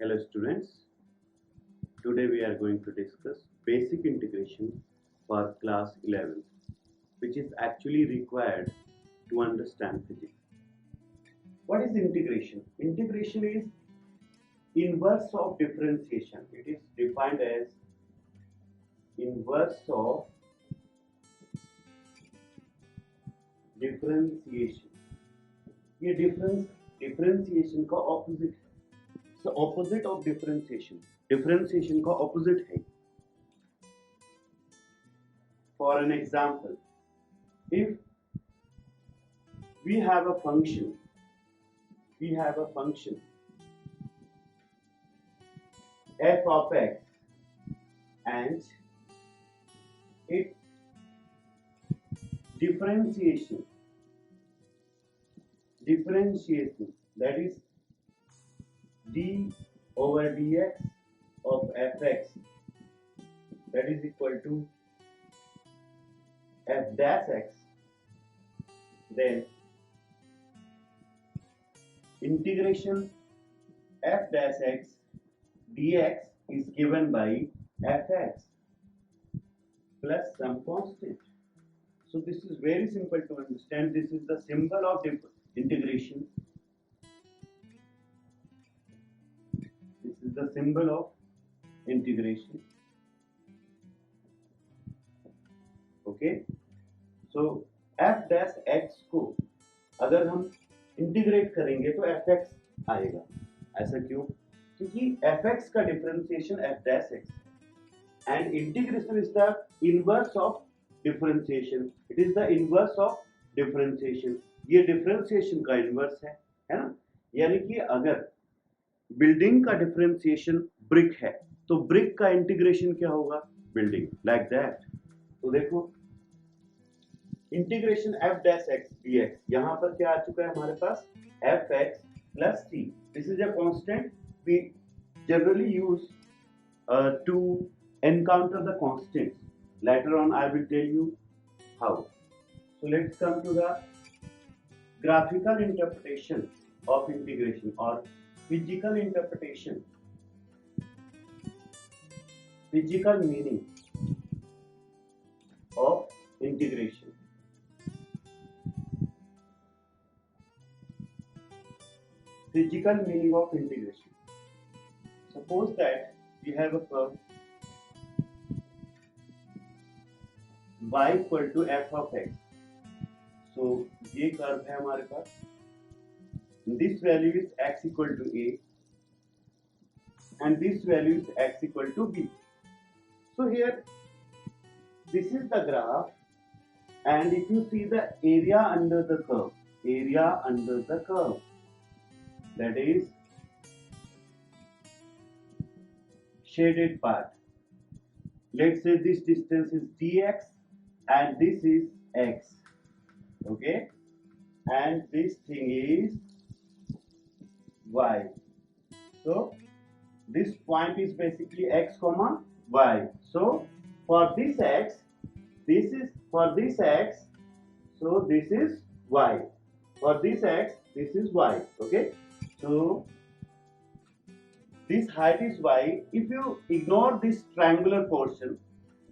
Hello students, today we are going to discuss basic integration for class 11th, which is actually required to understand physics. What is integration? Integration is inverse of differentiation. It is defined as inverse of differentiation. ये differentiation का opposite है. So opposite of differentiation का opposite है. For an example, if we have a function f of x and its differentiation that is d over dx of fx that is equal to f dash x, then integration f dash x dx is given by fx plus some constant. So this is very simple to understand. This is the symbol of integration. This is the symbol of integration. Okay. So f dash x को अगर हम integrate करेंगे तो fx आएगा. ऐसा क्यों? क्योंकि fx का differentiation f dash x and integration is the inverse of differentiation. It is the inverse of differentiation. ये differentiation का inverse है ना? यानी कि अगर बिल्डिंग का डिफरेंशिएशन ब्रिक है तो ब्रिक का इंटीग्रेशन क्या होगा? बिल्डिंग. Like that. तो देखो integration f dash x dx, यहां पर क्या आ चुका है हमारे पास? fx plus t. This is a constant we generally use to encounter the constants. Later on I will tell you how. So let's come to the graphical interpretation of integration or physical interpretation, physical meaning of integration. Physical meaning of integration. Suppose that we have a curve y equal to f of x. So ये curve है हमारे पास. This value is x equal to a and this value is x equal to b. So here this is the graph, and if you see the area under the curve, that is shaded part. Let's say this distance is dx and this is x, okay, and this thing is y. So this point is basically x comma y. So for this x, this is for this x, so this is y. For this x, this is y. Okay. So this height is y. If you ignore this triangular portion,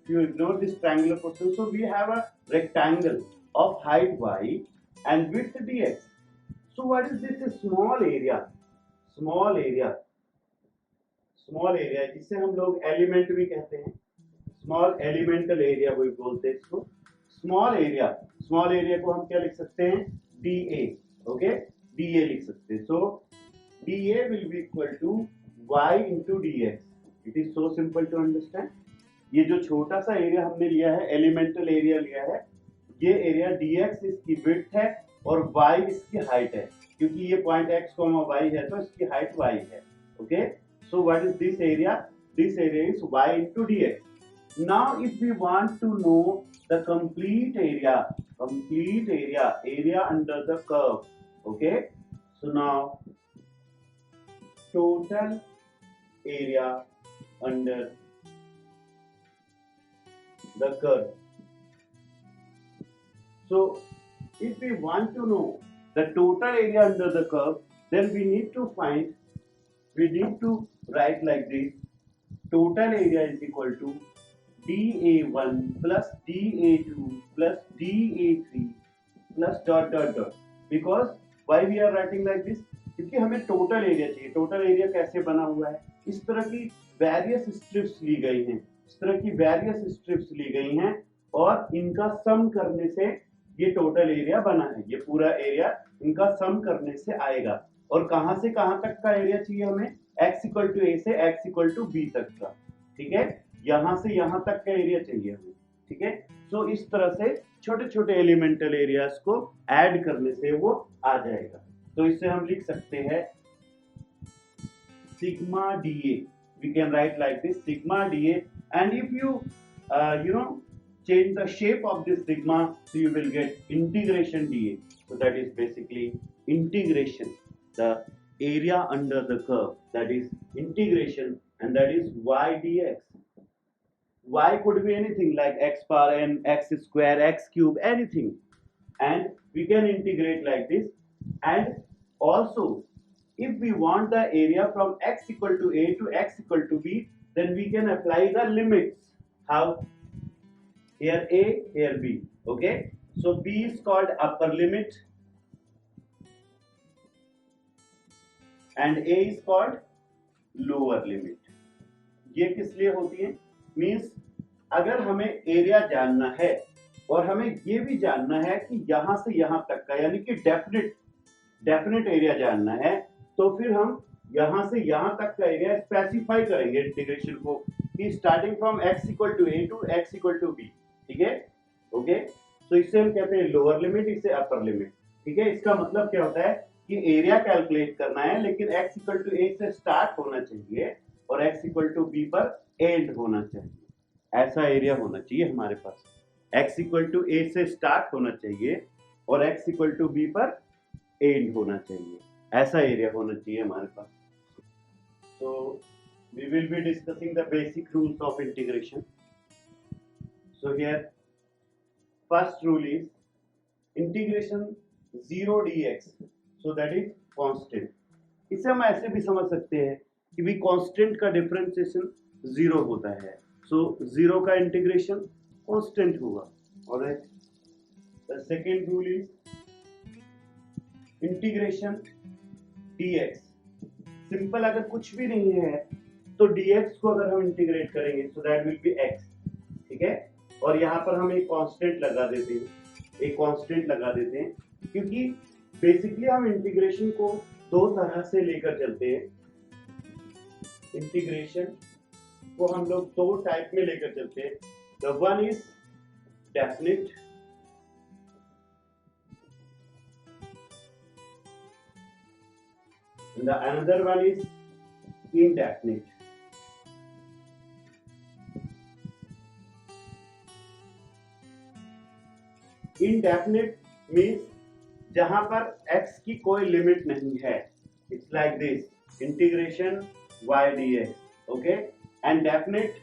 so we have a rectangle of height y and width dx. So what is this? A small area जिसे हम लोग element भी कहते हैं. Small elemental area वो बोलते हैं इसको. स्मॉल एरिया को हम क्या लिख सकते हैं? dA. ओके, dA लिख सकते हैं. सो dA will be equal to y into dx. It is so simple to understand. ये जो छोटा सा एरिया हमने लिया है, एलिमेंटल एरिया लिया है, ये एरिया dx इसकी विड्थ है और y इसकी हाइट है. क्योंकि ये पॉइंट x, y है तो इसकी हाइट y है. Okay. So what is this area? This area is y into dx. Now if we want to know the complete area under the curve, okay, so now total area under the curve. So if we want to know the total area under the curve, then we need to find we need to write like this: total area is equal to dA1 plus dA2 plus dA3 plus dot dot dot. Because why we are writing like this? क्योंकि हमें total area चाहिए. Total area कैसे बना हुआ है? इस तरह की वेरियस स्ट्रिप्स ली गई हैं, इस तरह की वेरियस स्ट्रिप्स ली गई हैं और इनका सम करने से ये टोटल एरिया बना है. ये पूरा एरिया इनका सम करने से आएगा. और कहां से कहां तक का एरिया चाहिए हमें? x इक्वल टू ए से x इक्वल टू बी तक का. ठीक है, यहां से यहां तक का एरिया चाहिए हमें. ठीक है, सो इस तरह से छोटे छोटे एलिमेंटल एरियाज को ऐड करने से वो आ जाएगा. तो इससे हम लिख सकते हैं sigma dA. We can write like this: sigma dA. And if you change the shape of this sigma, so you will get integration dA. So that is basically integration, the area under the curve, that is integration, and that is y dx. Y could be anything like x power n, x square, x cube, anything. And we can integrate like this. And also, if we want the area from x equal to a to x equal to b, then we can apply the limits. How? Here a, here b. Okay, so b is called upper limit and a is called lower limit. ये किस लिए होती है? Means अगर हमें area जानना है और हमें ये भी जानना है कि यहां से यहां तक का, यानी कि डेफिनेट एरिया जानना है, तो फिर हम यहां से यहां तक का एरिया स्पेसिफाई करेंगे इंटीग्रेशन को कि starting from x equal to a to x equal to b. ठीक है, ओके. तो इससे हम कहते हैं लोअर लिमिट, इससे अपर लिमिट. ठीक है, इसका मतलब क्या होता है कि एरिया कैलकुलेट करना है, लेकिन x इक्वल टू a से स्टार्ट होना चाहिए और x इक्वल टू b पर एंड होना चाहिए. ऐसा एरिया होना चाहिए हमारे पास. x इक्वल टू a से स्टार्ट होना चाहिए और x इक्वल टू b पर एंड होना चाहिए. ऐसा एरिया होना चाहिए हमारे पास. So we will be discussing the basic rules of integration. So here first rule is integration 0 dx. So that is constant. इसे हम ऐसे भी समझ सकते हैं कि भी कांस्टेंट का डिफरेंशिएशन 0 होता है. So 0 का इंटीग्रेशन कांस्टेंट होगा. Alright. The second rule is integration dx. Simple, अगर कुछ भी नहीं है तो dx को अगर हम इंटीग्रेट करेंगे so that will be x. ठीक है, और यहाँ पर हम एक कांस्टेंट लगा देते हैं, क्योंकि बेसिकली हम इंटीग्रेशन को दो तरह से लेकर चलते हैं. इंटीग्रेशन को हम लोग दो टाइप में लेकर चलते हैं. The one is definite and the another one is indefinite. Indefinite means जहां पर x की कोई लिमिट नहीं है. It's like this: integration y dx. Okay, and definite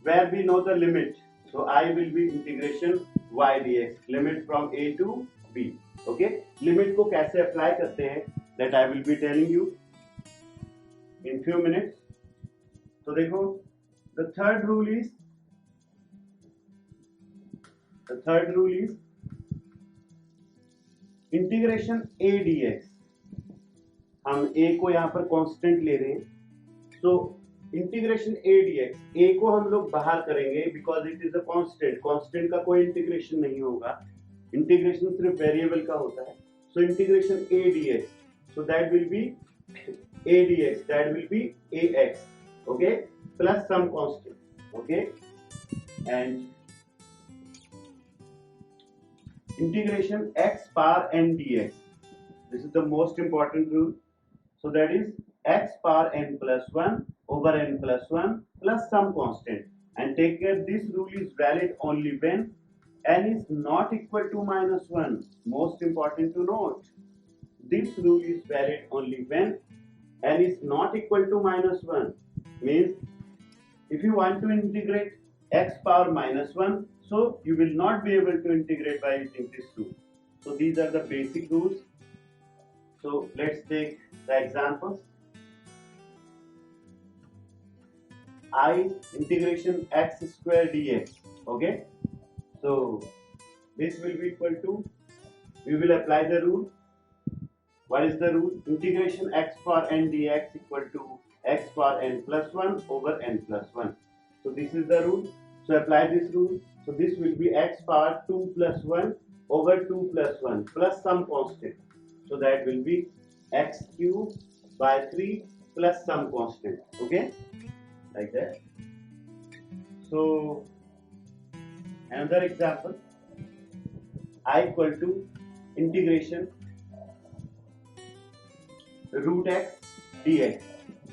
where we know the limit. So I will be integration y dx, limit from a to b. Okay, limit को कैसे apply करते हैं that I will be telling you in few minutes. तो देखो, the third rule is integration a dx. हम a को यहाँ पर कांस्टेंट ले रहे हैं, so integration a dx, a को हम लोग बाहर करेंगे because it is a constant का कोई इंटीग्रेशन नहीं होगा. इंटीग्रेशन सिर्फ वेरिएबल का होता है. so integration a dx, so that will be a dx, that will be ax. Okay, plus some constant. Okay, and integration x power n dx. This is the most important rule. So that is x power n plus 1 over n plus 1 plus some constant. And take care, this rule is valid only when n is not equal to minus 1. Most important to note, this rule is valid only when n is not equal to minus 1. Means if you want to integrate x power minus 1, so you will not be able to integrate by using this rule. So these are the basic rules. So let's take the examples. I integration x square dx. Okay, so this will be equal to, we will apply the rule. What is the rule? Integration x power n dx equal to x power n plus 1 over n plus 1. So this is the rule. So apply this rule. So this will be x power 2 plus 1 over 2 plus 1 plus some constant. So that will be x cube by 3 plus some constant. Okay, like that. So another example, I equal to integration root x dx.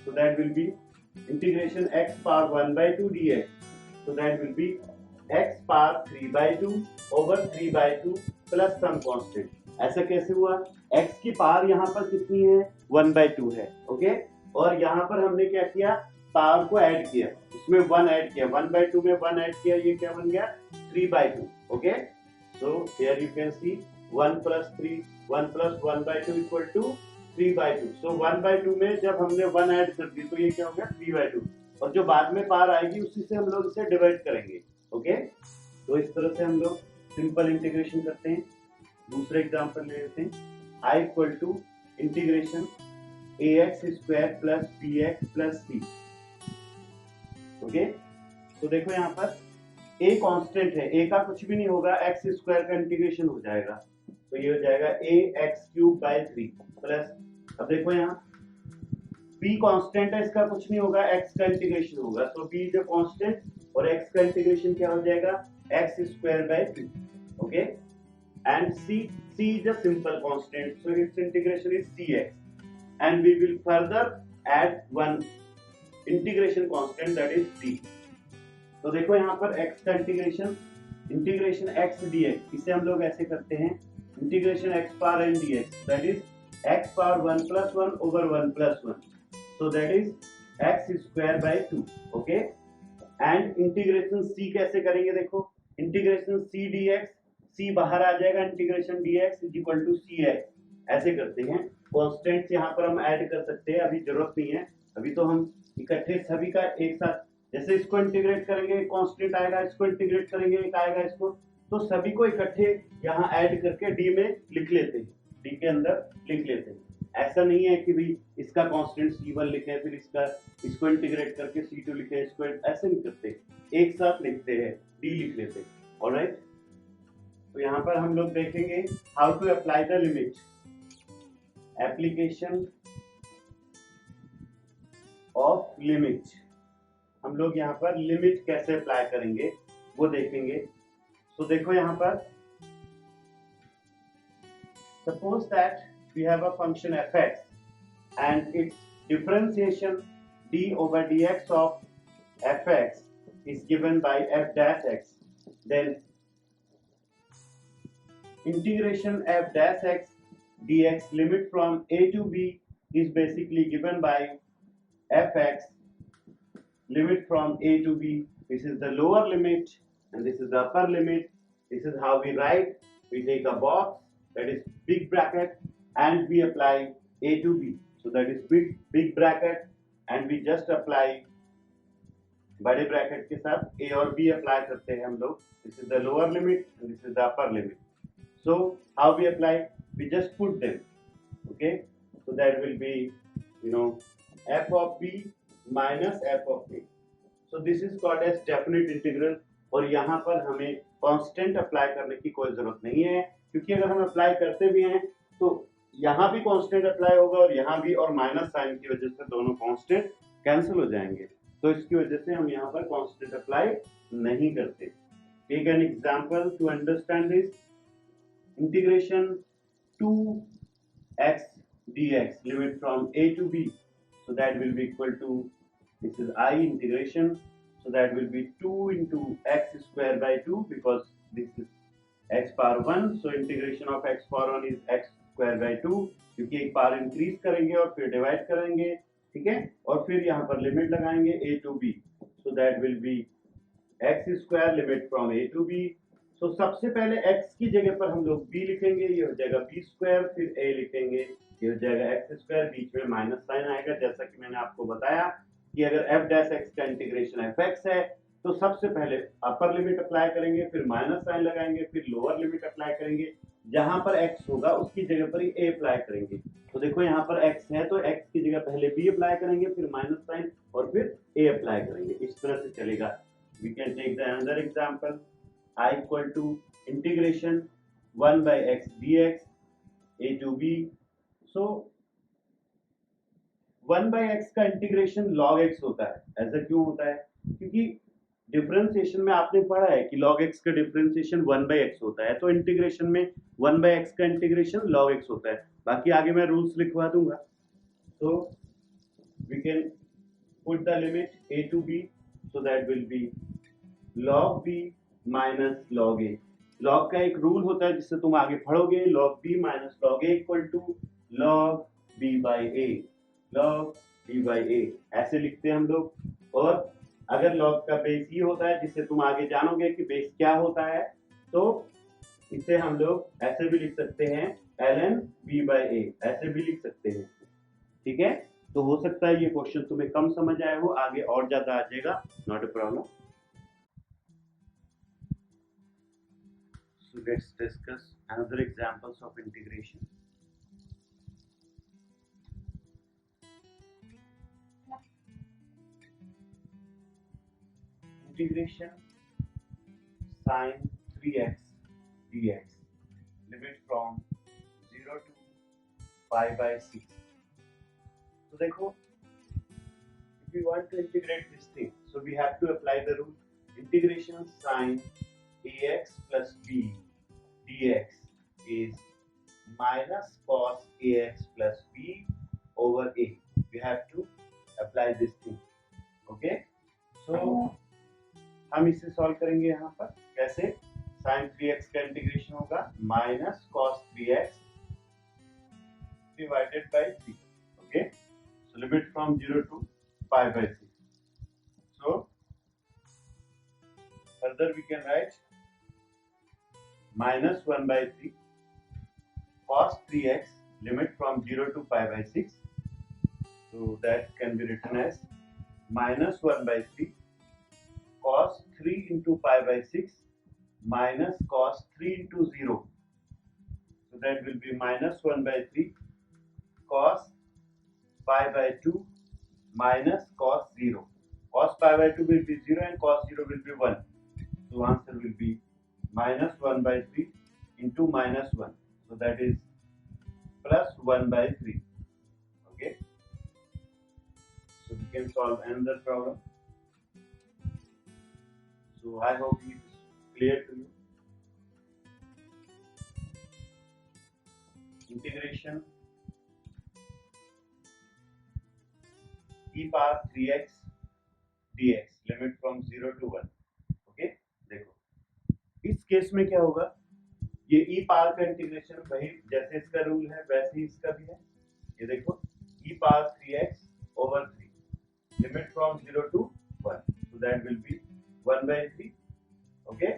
So that will be integration x power 1 by 2 dx. So that will be x power 3 by 2 over 3 by 2 plus some constant. ऐसा कैसे हुआ? x की power यहाँ पर कितनी है? 1 by 2 है. Okay, और यहाँ पर हमने क्या किया? पावर को ऐड किया, इसमें 1 ऐड किया, 1 by 2 में 1 ऐड किया, ये क्या बन गया? 3 by 2. Okay, so here you can see 1 plus 3, 1 plus 1 by 2 equal to 3 by 2. So 1 by 2 में जब हमने 1 ऐड कर दी तो ये क्या हो गया? 3 by 2. और जो बाद में पावर आएगी उसी से हम लोग इसे डिवाइड करेंगे. ओके, तो इस तरह से हम लोग सिंपल इंटीग्रेशन करते हैं. दूसरे एग्जांपल ले लेते हैं. I equal to integration ax square plus bx plus c. Okay, तो देखो यहाँ पर a कांस्टेंट है, a का कुछ भी नहीं होगा, x स्क्वायर का इंटीग्रेशन हो जाएगा, तो ये हो जाएगा ax क्यूब बाय 3 प्लस, अब देखो यहाँ b कांस्टेंट है, इसका कुछ नहीं होगा, x का इंटीग्रेशन होगा, तो b इज अ कांस्टेंट और x का इंटीग्रेशन क्या हो जाएगा? x square by 2. Okay, and c is a simple constant, so its integration is cx, and we will further add one integration constant, that is c. तो देखो यहाँ पर x का इंटीग्रेशन x dx, इसे हम लोग ऐसे करते हैं integration x power n dx, that is x power 1 plus 1 over 1 plus 1, so that is x square by 2. okay, and integration c कैसे करेंगे? देखो इंटीग्रेशन c dx, c बाहर आ जाएगा, integration dx is equal to cx, ऐसे करते हैं. Constants यहाँ पर हम ऐड कर सकते हैं, अभी जरूरत नहीं है, अभी तो हम इकट्ठे सभी का एक साथ, जैसे इसको इंटीग्रेट करेंगे कांस्टेंट आएगा, इसको इंटीग्रेट करेंगे एक आएगा, इसको, तो सभी को इकट्ठे यहाँ ऐड करके d में लिख लेते हैं, d के अंदर लिख लेते हैं. ऐसा नहीं है कि भी इसका कांस्टेंट c1 लिखे फिर इसको इंटीग्रेट करके c2 लिखे, इसको ऐसे नहीं करते, एक साथ लिखते हैं, d लिख लेते हैं. ऑलराइट, तो यहाँ पर हम लोग देखेंगे how to apply the limit. Application of limit, हम लोग यहाँ पर लिमिट कैसे अप्लाई करेंगे वो देखेंगे. तो देखो यहाँ पर suppose that we have a function fx and its differentiation d over dx of fx is given by f dash x, then integration f dash x dx limit from a to b is basically given by fx limit from a to b. This is the lower limit and this is the upper limit. This is how we write. We take a box, that is big bracket, and we apply a to b. So that is big bracket, and we just apply बड़े bracket के साथ a और b apply करते हैं हम लोग. This is the lower limit and this is the upper limit. So how we apply? We just put them. Okay, so that will be, f of b minus f of a. So this is called as definite integral. और यहाँ पर हमें constant apply करने की कोई जरूरत नहीं है, क्योंकि अगर हम अप्लाई करते भी हैं तो यहाँ भी कांस्टेंट अप्लाई होगा और यहाँ भी, और माइनस साइन की वजह से दोनों कांस्टेंट कैंसिल हो जाएंगे, तो इसकी वजह से हम यहाँ पर कांस्टेंट अप्लाई नहीं करते. Take an example to understand this. Integration 2x dx limit from a to b, so that will be equal to, this is I integration, so that will be 2 into x square by 2, because this is x power 1, so integration of x power 1 is x square by 2, क्योंकि एक power increase करेंगे और फिर divide करेंगे, ठीक है, और फिर यहाँ पर लिमिट लगाएंगे a to b, so that will be x square limit from a to b. So सबसे पहले x की जगह पर हम लोग b लिखेंगे, ये हो जाएगा b स्क्वायर, फिर a लिखेंगे, ये हो जाएगा x स्क्वायर, बीच में माइनस साइन आएगा जैसा कि मैंने आपको बताया. कि अगर एफ डैश एक्स का इंटीग्रेशन एफ एक्स है तो सबसे पहले अपर लिमिट अप्लाई करेंगे, फिर माइनस साइन लगाएंगे, फिर लोअर लिमिट अप्लाई करेंगे, जहां पर x होगा उसकी जगह पर ही a अप्लाई करेंगे। तो देखो यहाँ पर x है तो x की जगह पहले b अप्लाई करेंगे, फिर माइनस साइन और फिर a अप्लाई करेंगे, इस तरह से चलेगा। We can take the another example, i equal to integration 1 by x dx a to b। So 1 by x का इंटीग्रेशन log x होता है। ऐसा क्यों होता है? क्योंकि डिफरेंशिएशन में आपने पढ़ा है कि log x का डिफरेंशिएशन 1 by x होता है, तो इंटीग्रेशन में 1 by x का इंटीग्रेशन log x होता है। बाकी आगे मैं रूल्स लिखवा दूंगा। तो we can put the limit a to b, so that will be log b minus log a। log का एक रूल होता है जिससे तुम आगे पढ़ोगे, log b minus log a equal to log b by a, log b by a ऐसे लिखते हैं हम लोग। और अगर log का बेस ये होता है जिससे तुम आगे जानोगे कि बेस क्या होता है, तो इसे हम लोग ऐसे भी लिख सकते हैं ln b by a, ऐसे भी लिख सकते हैं। ठीक है, तो हो सकता है ये क्वेश्चन तुम्हें कम समझ आया हो, आगे और ज्यादा आ जाएगा, not a problem. So let's discuss another examples of integration. Integration sin 3x dx, limit from 0 to pi by 6। तो देखो, if we want to integrate this thing, so we have to apply the rule integration sin ax plus b dx is minus cos ax plus b over a। We have to apply this thing, okay? So हम इसे solve करेंगे यहाँ पर कैसे? sin 3x का integration होगा minus cos 3x divided by 3, okay? So limit from 0 to pi by 6। So further we can write minus 1 by 3 cos 3x limit from 0 to pi by 6, so that can be written as minus 1 by 3 cos 3 into pi by 6 minus cos 3 into 0, so that will be minus 1 by 3 cos pi by 2 minus cos 0। cos pi by 2 will be 0 and cos 0 will be 1, so answer will be minus 1 by 3 into minus 1, so that is plus 1 by 3, okay? So we can solve another problem। So I hope it is clear to you। Integration e power 3x dx limit from 0 to 1, okay? देखो इस case में क्या होगा, ये e power का integration वही जैसे इसका रूल है वैसे ही इसका भी है। ये देखो e power 3x over 3 limit from 0 to 1, so that will be 1 by 3, okay?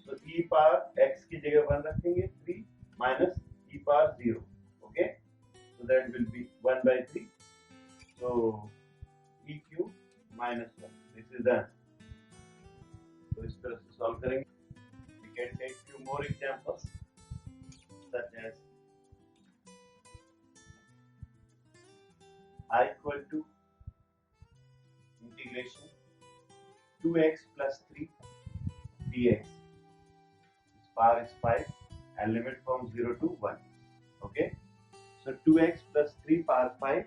So e power x की जगह 1 रखेंगे, 3 minus e power 0, okay? So that will be 1 by 3, so e cube minus 1, this is the answer। तो इस तरह से solve करेंगे। We can take few more examples such as I equal to integration 2x plus 3 dx, its power is 5 and limit from 0 to 1, okay? So 2x plus 3 power 5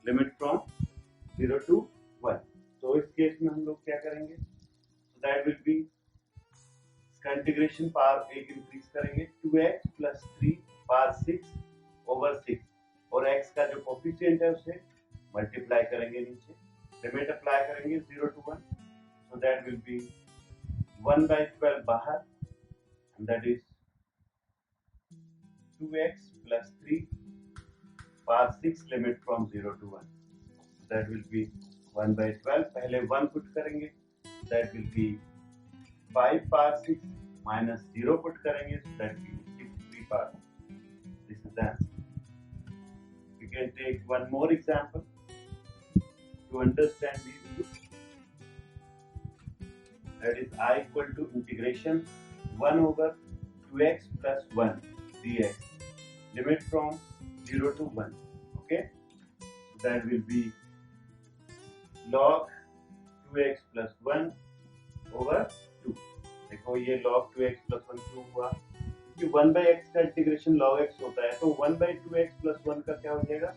limit from 0 to 1। तो इस case में हम लोग क्या करेंगे? So that will be इसका integration power 1 increase करेंगे, 2x plus 3 power 6 over 6 और x का जो कोफिशिएंट है उसे मल्टीप्लाई करेंगे नीचे, लिमिट अप्लाई करेंगे 0 to 1, so that will be 1 by 12 बाहर and that is 2x plus 3 power 6 limit from 0 to 1, so that will be 1 by 12, पहले 1 पुट करेंगे, that will be 5 power 6 minus 0 put करेंगे, so that will be 3 power 6। This is the answer। We can take one more example, to understand these rules, that is I equal to integration 1 over 2x plus 1 dx, limit from 0 to 1. Okay, so that will be log 2x plus 1 over 2. देखो ये log 2x plus 1 क्यों हुआ? क्योंकि 1 by x का integration log x होता है, तो 1 by 2x plus 1 का क्या हो जाएगा?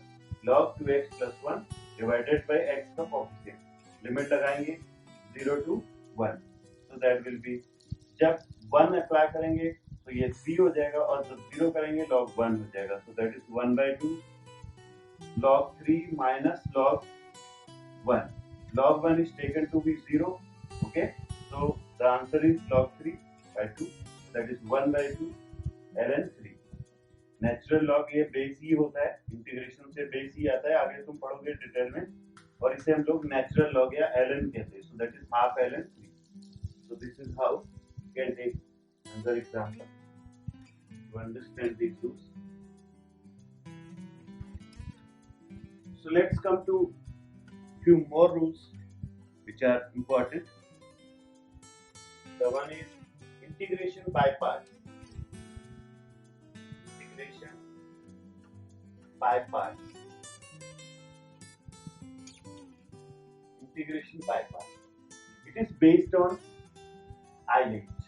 log 2x plus 1 divided by x का कोफिशिएंट. लिमिट लगाएंगे 0 to 1. So that will be, जब 1 अप्लाई करेंगे तो ये 3 हो जाएगा, और जब 0 करेंगे log 1 हो जाएगा. So that is 1 by 2 log 3 minus log 1. Log 1 is taken to be 0. Okay, so the answer is log 3 by 2. That is 1 by 2 ln 3. Natural log ये बेस ही होता है, इंटीग्रेशन से बेस ही आता है, आगे तुम पढ़ोगे डिटेल में, और इसे हम लोग नेचुरल लॉग या ln कहते हैं. So that is half ln 3. So this is how you can take another example to understand these rules. So let's come to few more rules which are important. The one is integration by parts. Integration by parts. Integration by parts. It is based on ILATE.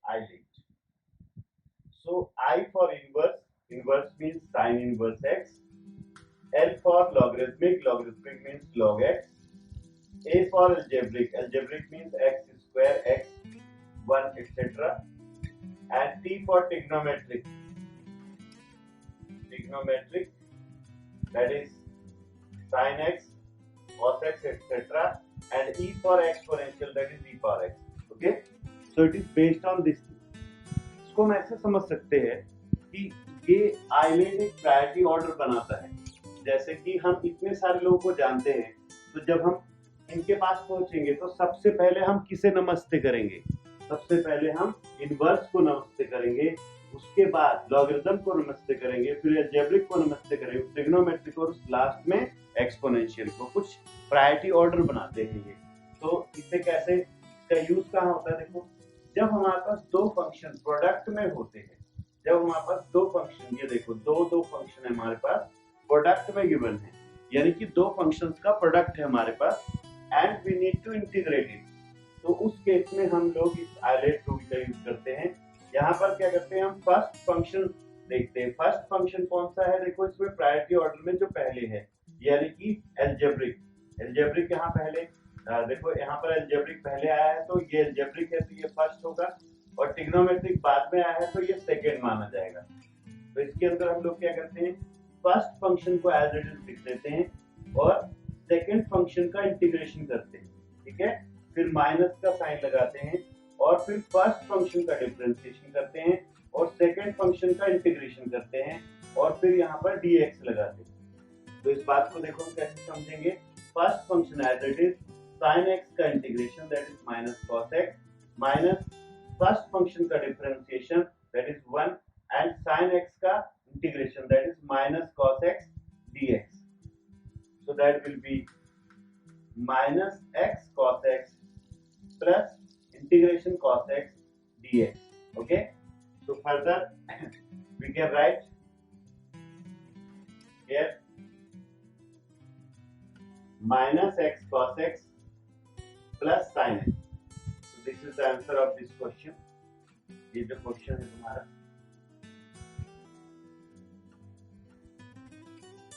ILATE. So I for inverse. Inverse means sin inverse x. L for logarithmic. Logarithmic means log x. A for algebraic. Algebraic means x square, x 1, etc. And T for trigonometric. Trigonometric, that is sin x, cos x, etc. And E for exponential, that is e power x. Okay, so it is based on this. इसको हम ऐसे समझ सकते हैं कि ये islet एक priority order बनाता है. जैसे कि हम इतने सारे लोगों को जानते हैं, तो जब हम इनके पास पहुंचेंगे तो सबसे पहले हम किसे नमस्ते करेंगे? सबसे पहले हम इनवर्स को नमस्ते करेंगे, उसके बाद लॉगरिथम को नमस्ते करेंगे, फिर अलजेब्रिक को नमस्ते करेंगे, ट्रिग्नोमेट्रिक और लास्ट में एक्सपोनेंशियल को. कुछ प्रायोरिटी ऑर्डर बनाते हैं ये. तो इसे कैसे, इसका यूज कहाँ होता है? देखो, जब हमारे पास दो फंक्शन प्रोडक्ट में होते हैं, जब हमारे पास दो फंक्शन, ये देखो दो फंक्शन है हमारे पास, प्रोडक्ट में गिवन है, यानी कि दो फंक्शंस का प्रोडक्ट है हमारे पास, and we need to integrate it. तो उस केस में हम लोग इस आइलेट रूल का यूज करते हैं. यहाँ पर क्या करते हैं, हम फर्स्ट फंक्शन देखते हैं. फर्स्ट फंक्शन कौन सा है? देखो इसमें प्रायोरिटी ऑर्डर में जो पहले है, यानी कि अलजेब्रिक. अलजेब्रिक यहाँ पहले, देखो यहाँ पर अलजेब्रिक पहले आया है, तो ये अलजेब्रिक है तो ये फर्स्ट होगा, और ट्रिग्नोमेट्रिक बाद में आया है तो ये सेकेंड माना जाएगा. तो इसके अंदर हम लोग क्या करते हैं, फर्स्ट फंक्शन को एज इट इज लिख देते हैं और सेकेंड फंक्शन का इंटीग्रेशन करते हैं. ठीक है, फिर माइनस का साइन लगाते हैं और फिर फर्स्ट फंक्शन का डिफरेंशिएशन करते हैं और सेकेंड फंक्शन का इंटीग्रेशन करते हैं और फिर यहाँ पर dx लगाते हैं. तो इस बात को देखो हम कैसे समझेंगे. First function as it is sin x का integration, that is minus cos x, minus first function का differentiation, that is 1, and sin x का integration, that is minus cos x dx. So that will be minus x cos x plus integration cos x dx. Okay, so further we can write here minus x cos x plus sin x. So this is the answer of this question. ये जो question है तुम्हारा,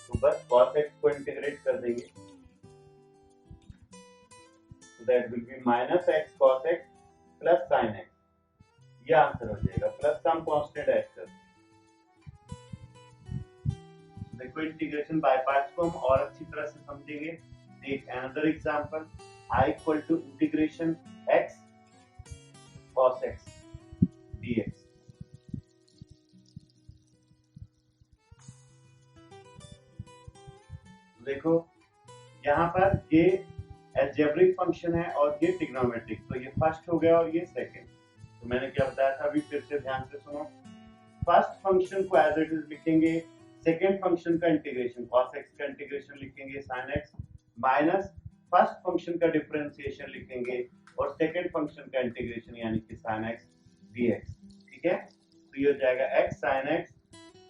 तो बस cos x को integrate कर देंगे, so that will be minus x cos x plus sin x. ये आंसर हो जाएगा, प्लस सम कांस्टेंट ऐड कर. देखो इंटीग्रेशन बाय पार्ट्स को हम और अच्छी तरह से समझेंगे. Take another example, I equal to integration x cos x dx. देखो यहाँ पर ये अलजेब्रिक फंक्शन है और ये ट्रिग्नोमेट्रिक, तो ये फर्स्ट हो गया और ये सेकंड. तो मैंने क्या बताया था, अभी फिर से ध्यान से सुनो. फर्स्ट फंक्शन को एज इट इज लिखेंगे, सेकेंड फंक्शन का इंटीग्रेशन cos x का इंटीग्रेशन लिखेंगे sin x minus first function का डिफरेंशिएशन लिखेंगे और सेकेंड फंक्शन का इंटीग्रेशन यानी कि sin x dx। ठीक है, तो ये हो जाएगा x sin x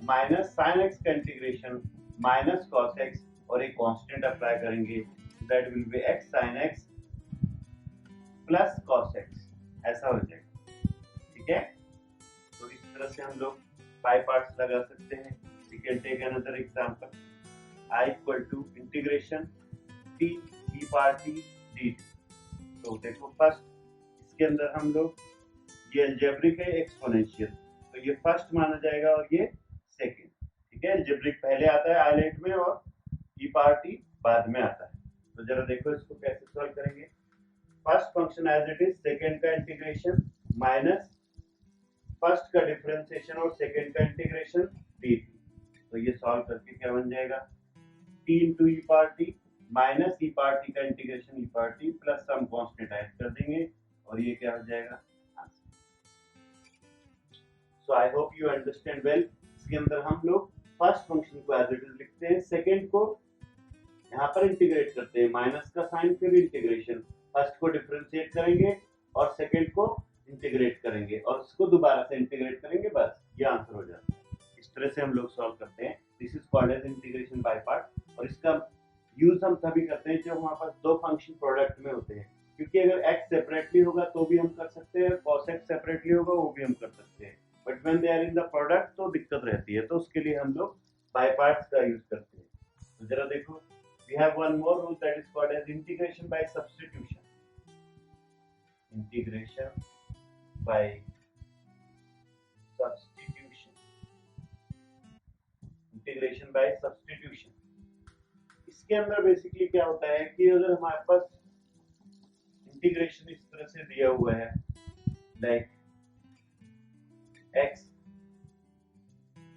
minus sin x का इंटीग्रेशन माइनस cos x और एक कांस्टेंट अप्लाई करेंगे, that will B x sin x plus cos x, ऐसा हो जाएगा। ठीक है, तो इस तरह से हम लोग बाय पार्ट्स लगा सकते हैं। We can take another example. I equal to integration t e power t dt। तो देखो फर्स्ट इसके अंदर हम लोग ये अलजेब्रिक है एक्सपोनेंशियल, तो ये फर्स्ट माना जाएगा और ये सेकंड। ठीक है, अलजेब्रिक पहले आता है आइलेट में और e पावर t बाद में आता है। तो जरा देखो इसको कैसे सॉल्व करेंगे। First function as it is, second का इंटीग्रेशन माइनस फर्स्ट का डिफरेंशिएशन और सेकंड का इंटीग्रेशन dt। तो ये सॉल्व करके क्या बन जाएगा, t into e power t minus e power t का integration e power t plus some constant add कर देंगे और ये क्या हो जाएगा answer. So I hope you understand well. इसके अंदर हम लोग फर्स्ट फंक्शन को एज इट इज लिखते हैं, सेकंड को यहाँ पर इंटीग्रेट करते हैं, माइनस का साइन फिर इंटीग्रेशन, फर्स्ट को डिफरेंशिएट करेंगे और सेकंड को इंटीग्रेट करेंगे और उसको दोबारा से इंटीग्रेट करेंगे, बस ये आंसर हो जाता है। इस तरह से हम लोग सॉल्व करते हैं। This is called as integration by part और इसका यूज हम तभी करते हैं जब हमारे पास दो फंक्शन प्रोडक्ट में होते हैं, क्योंकि अगर x सेपरेटली होगा तो भी हम कर सकते हैं, cos x सेपरेटली होगा वो भी हम कर सकते हैं, but when they are in the product तो दिक्कत रहती है, तो उसके लिए हम लोग बाय पार्ट्स का यूज करते हैं। तो जरा देखो, we have one more rule that is called as integration by substitution. Integration by substitution, integration by substitution. इसके अंदर बेसिकली क्या होता है कि अगर हमारे पास इंटीग्रेशन इस तरह से दिया हुआ है, like x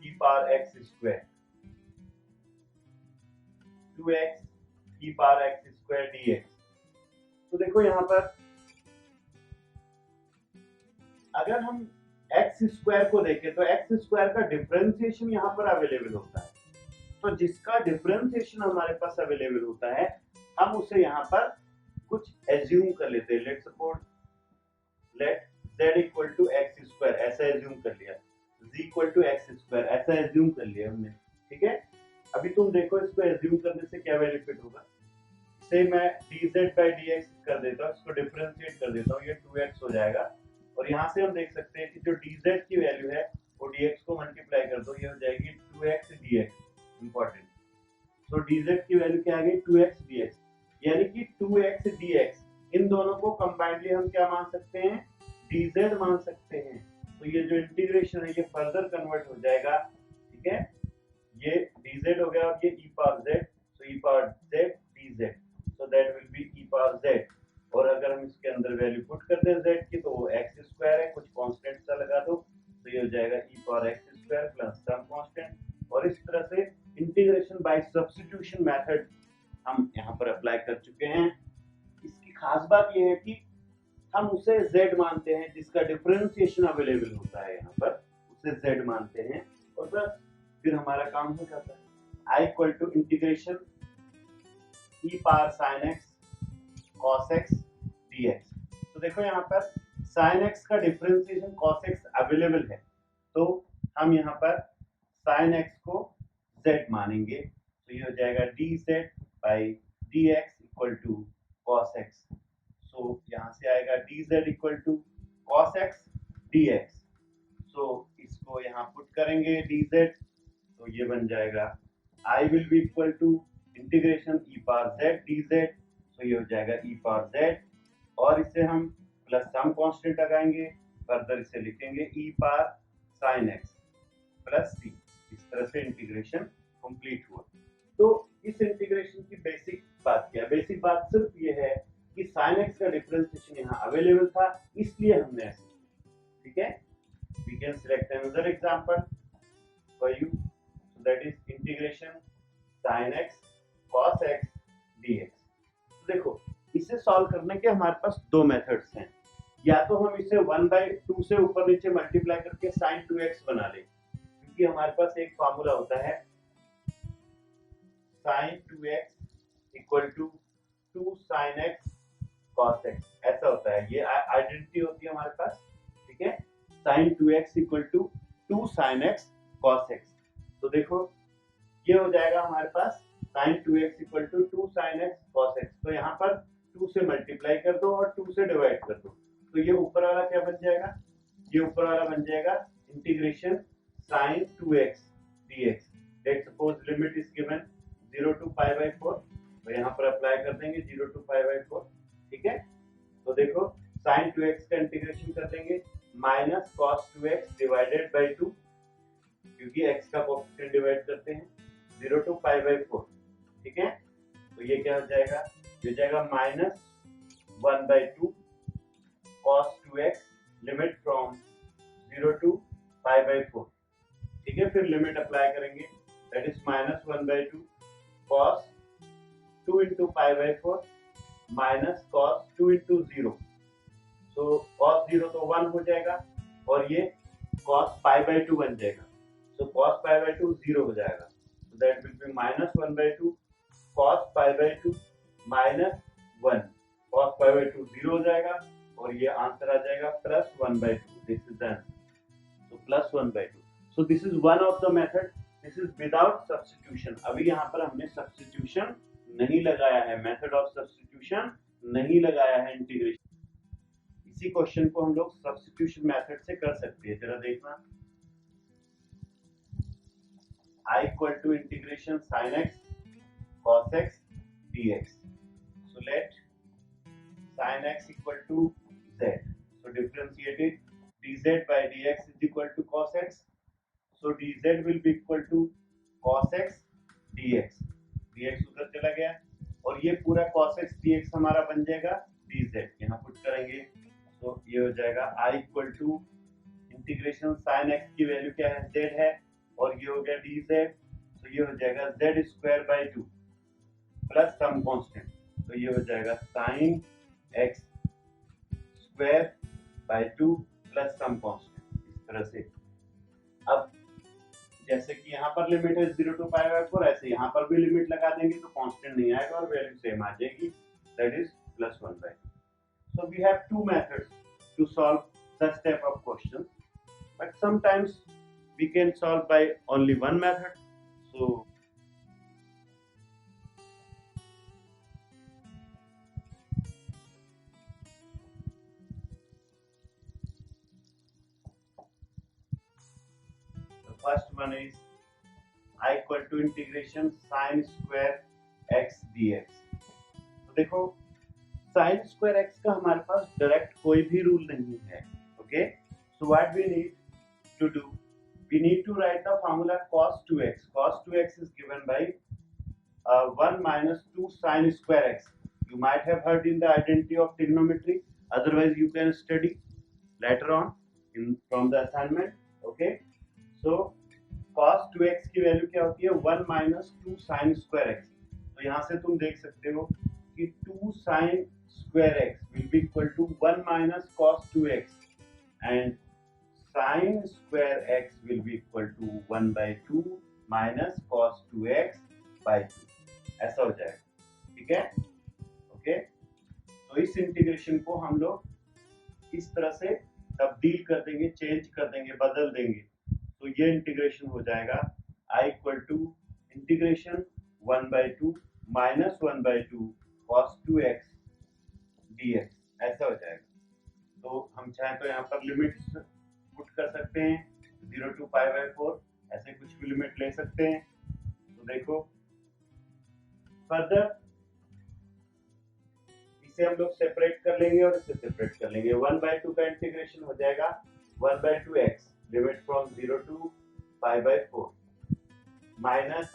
e power x square 2x e power x square dx। तो देखो यहाँ पर अगर हम x स्क्वायर को देखें तो x स्क्वायर का डिफरेंशिएशन यहाँ पर अवेलेबल होता है, तो जिसका डिफरेंशिएशन हमारे पास अवेलेबल होता है हम उसे यहाँ पर कुछ एज्यूम कर लेते हैं। Let suppose let z equal to x square, ऐसा एज्यूम कर लिया, z equal to x square ऐसा एज्यूम कर लिया हमने। ठीक है, अभी तुम देखो इसको एज्यूम करने से क्या बेनिफिट होगा। से मैं dz by dx कर देता हूँ, इसको डिफरेंशिएट कर देता हूँ, ये 2x हो जाएगा और यहाँ से हम देख सकते हैं कि जो dz की वैल्यू है वो dx को मल्टीप्लाई कर दो, ये हो जाएगी 2x dx। इंपॉर्टेंट, तो dz की वैल्यू क्या आ गई 2x dx, यानी कि 2x dx इन दोनों को कंबाइनली हम क्या मान सकते हैं dz मान सकते हैं। तो ये जो इंटीग्रेशन है ये फर्दर कन्वर्ट हो जाएगा। ठीक है, ये dz हो गया और ये e power z, so e power z dz, so that will be e power z। और अगर हम इसके अंदर वैल्यू पुट कर दें z की तो वो x स्क्वायर है, कुछ कांस्टेंट सा लगा दो तो ये हो जाएगा e power x square plus some constant. और इस तरह से इंटीग्रेशन बाय सब्स्टिट्यूशन मेथड हम यहाँ पर अप्लाई कर चुके हैं। इसकी खास बात यह है कि हम उसे z मानते हैं जिसका डिफरेंशिएशन अवेलेबल होता है, यहाँ पर उसे z मानते हैं और बस फिर हमारा काम हो जाता है। i equal to integration e power sin x cos x dx। तो देखो यहाँ पर sin x का डिफरेंशिएशन cos x अवेलेबल है, तो हम यहाँ पर sin x को z मानेंगे, तो ये हो जाएगा dz by dx equal to cos x। So यहाँ से आएगा dz equal to cos x dx। So इसको यहाँ पुट करेंगे dz, तो ये बन जाएगा I will be equal to integration e power z dz, तो ये हो जाएगा e पावर z और इसे हम प्लस सम कांस्टेंट लगाएंगे, फर्दर इसे लिखेंगे e power sin x plus c। इस तरह से इंटीग्रेशन कंप्लीट हुआ। तो इस इंटीग्रेशन की बेसिक बात क्या है, बेसिक बात सिर्फ ये है कि sin x का डिफरेंशिएशन यहाँ अवेलेबल था इसलिए हमने ऐसे किया। ठीक है, we can select another example for you, so that is integration sin x cos x dx। तो देखो इसे सॉल्व करने के हमारे पास दो मेथड्स हैं, या तो हम इसे 1/2 से ऊपर नीचे मल्टीप्लाई करके sin 2x बना लें, क्योंकि हमारे पास एक फार्मूला होता है sine 2x equal to 2 sine x cos x, ऐसा होता है, ये आइडेंटिटी होती है हमारे पास, ठीक है। Sine 2x equal to 2 sine x cos x। तो देखो ये हो जाएगा हमारे पास sine 2x equal to 2 sine x cos x। तो यहाँ पर 2 से मल्टीप्लाई कर दो और 2 से डिवाइड कर दो, तो ये ऊपर वाला क्या बन जाएगा, ये ऊपर वाला बन जाएगा integration sine 2x dx। Let's suppose limit is given 0 to pi by 4, तो यहाँ पर अप्लाई कर देंगे 0 टू पाई बाई 4, ठीक है। तो देखो साइन 2x का इंटीग्रेशन कर देंगे minus cos 2x divided by 2, क्योंकि x का कोएफिशिएंट डिवाइड करते हैं 0 टू पाई बाई 4, ठीक है। तो ये क्या हो जाएगा, ये हो जाएगा minus 1 by 2 cos 2x limit from 0 to pi by 4, ठीक है। फिर लिमिट अप्लाई करेंगे, that is minus 1 by 2 cos 2 into pi by 4 minus cos 2 into 0, तो कॉस 0 तो 1 हो जाएगा और ये कॉस पाई बाई 2 बन जाएगा, so cos pi by 2 0 हो जाएगा, so that will be minus 1 by 2 cos pi by 2 minus 1, cos pi by 2 0 हो जाएगा और ये आंसर आ जाएगा plus 1 by 2, this is the answer, so plus 1 by 2। so this is one of the method, this is without substitution। अभी यहाँ पर हमने substitution नहीं लगाया है, method of substitution नहीं लगाया है इंटीग्रेशन। इसी क्वेश्चन को हम लोग substitution method से कर सकते हैं, जरा देखना। I equal to integration sin x cos x dx, so let sin x equal to z, so differentiate it, dz by dx is equal to cos x, so dz will be equal to cos x dx, dx उधर चला गया और ये पूरा cos x dx हमारा बन जाएगा dz, यहाँ पुट करेंगे तो ये हो जाएगा I equal to integration sin x की वैल्यू क्या है, z है, और ये हो गया dz, तो ये हो जाएगा z square by 2 plus some constant, तो ये हो जाएगा sine x square by 2 plus some constant, इस तरह से। अब जैसे कि यहाँ पर लिमिट है 0 टू पाई बाई 4, ऐसे यहाँ पर भी लिमिट लगा देंगे तो कांस्टेंट नहीं आएगा और वैल्यू सेम आ जाएगी, that is plus 1 by 2। So we have two methods to solve such type of questions, but sometimes we can solve by only one method, so the first one is I equal to integration sin square x dx। तो देखो sin square x का हमारे पास direct कोई भी rule नहीं है, okay, so what we need to do, we need to write the formula cos 2x, cos 2x is given by 1 minus 2 sin square x, you might have heard in the identity of trigonometry, otherwise you can study later on from the assignment, okay। so cos 2x की value क्या होती है, 1 minus 2 sin square x, तो यहाँ से तुम देख सकते हो कि 2 sin square x will be equal to 1 minus cos 2x and sin square x will be equal to 1 by 2 minus cos 2x by 2, ऐसा हो जाएगा, ठीक है, ओके। तो इस इंटीग्रेशन को हम लोग इस तरह से तब्दील कर देंगे, चेंज कर देंगे, बदल देंगे, तो ये इंटीग्रेशन हो जाएगा I equal to integration 1 by 2 minus 1 by 2 cos 2x dx, ऐसा हो जाएगा। तो हम चाहें तो यहाँ पर लिमिट्स पुट कर सकते हैं 0 टू पाई बाई 4, ऐसे कुछ भी लिमिट ले सकते हैं। तो देखो फर्दर इसे हम लोग सेपरेट कर लेंगे और इसे सेपरेट कर लेंगे, 1 by 2 का इंटीग्रेशन हो जाएगा 1 by 2x limit from 0 to pi by 4 minus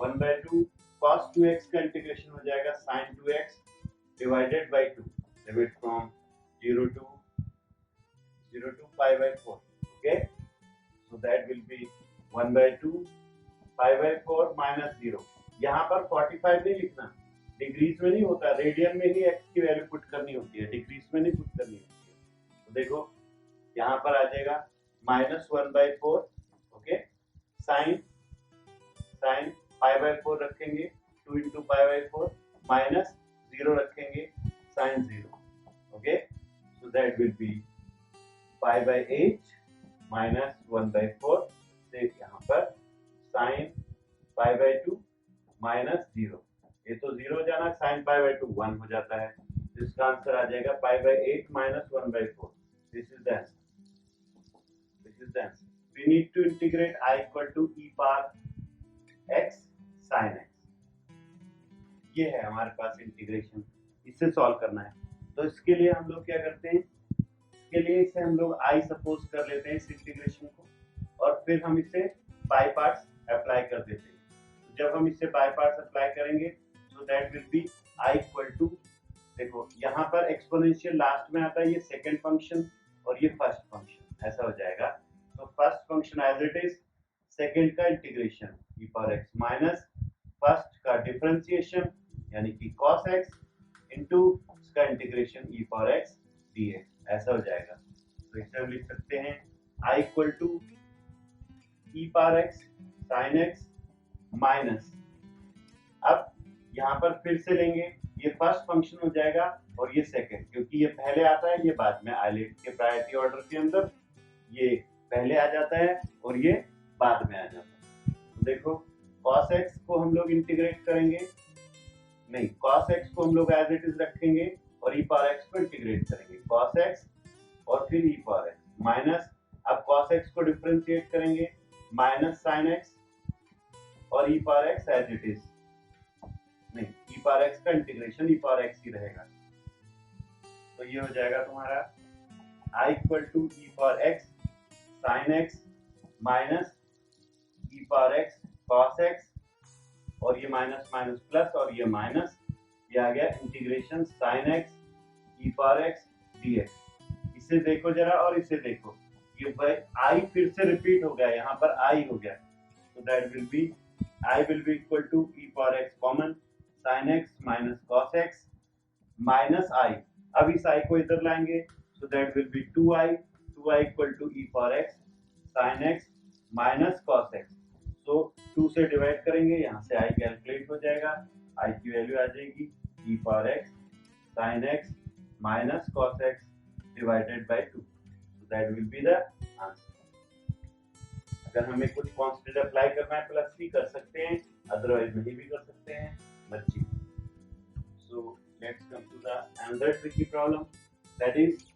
1 by 2 cos 2x का इंटीग्रेशन हो जाएगा sin 2x divided by 2 limit from 0 to pi by 4, okay, so that will be 1 by 2 pi by 4 minus 0, यहाँ पर 45 नहीं लिखना, डिग्रीज में नहीं होता, रेडियन में ही x की वैल्यू पुट करनी होती है, डिग्रीज में नहीं पुट करनी होती है। तो देखो यहाँ पर आ जाएगा minus 1 by 4, okay, sine pi by 4 रखेंगे माइनस 0 रखेंगे sin 0. Okay, so that will B 5/8 minus 1/4 से यहाँ पर sin 5/2 माइनस 0. ये तो 0 जाना, sin 5/2 1 हो जाता है. इसका आंसर आ जाएगा 5/8 minus 1/4. This is the answer. This is the answer. We need to integrate I equal to e power x sin x. ये है हमारे पास इंटीग्रेशन. इससे सॉल्व करना है. तो इसके लिए हम लोग क्या करते हैं, इसके लिए इसे हम लोग I सपोज कर लेते हैं इस इंटीग्रेशन को, और फिर हम इसे बाय पार्ट्स अप्लाई कर देते हैं. जब हम इसे बाय पार्ट्स अप्लाई करेंगे तो that will be I equal to, देखो यहाँ पर एक्सपोनेंशियल लास्ट में आता है, ये सेकंड फंक्शन और ये फर्स्ट फंक्शन, ऐसा हो जाएगा. तो first function as it is, second का integration e power x minus first का डिफरेंशिएशन यानी कि cos x इनटू इसका integration e power x dx, ऐसा हो जाएगा. तो इसे हम लिख सकते हैं I equal to e power x sin x minus, अब यहाँ पर फिर से लेंगे, ये फर्स्ट फंक्शन हो जाएगा और ये सेकंड, क्योंकि ये पहले आता है ये बाद में, आइलेट के प्रायोरिटी ऑर्डर के अंदर ये पहले आ जाता है और ये बाद में आ जाता है. तो देखो cos x को हम लोग इंटीग्रेट करेंगे, नहीं cos x को हम लोग एज इट इज रखेंगे और e पावर x को इंटीग्रेट करेंगे. cos x और फिर e पावर x माइनस, अब cos x को डिफरेंशिएट करेंगे माइनस sin x और e power x as it is, नहीं e पावर x का इंटीग्रेशन e पावर x ही रहेगा. तो ये हो जाएगा तुम्हारा I equal to e power x sin x minus e power x cos x, और ये माइनस माइनस प्लस और ये माइनस, ये आ गया integration sin x e power x dx. इसे देखो जरा और इसे देखो, ये I फिर से रिपीट हो गया, यहाँ पर I हो गया. तो that will be I will be equal to e power x common sin x minus cos x minus I. अब इस I को इधर लाएंगे, so that will be 2i equal to e power x sin x minus cos x. so 2 से divide करेंगे, यहाँ से I calculate हो जाएगा, I की वैल्यू आ जाएगी e power x sin x minus cos x divided by 2. so that will be the answer. अगर हमें कुछ कांस्टेंट अप्लाई करना है प्लस भी कर सकते हैं, अदरवाइज नहीं भी कर सकते हैं, मर्जी. so let's come to the another tricky problem, that is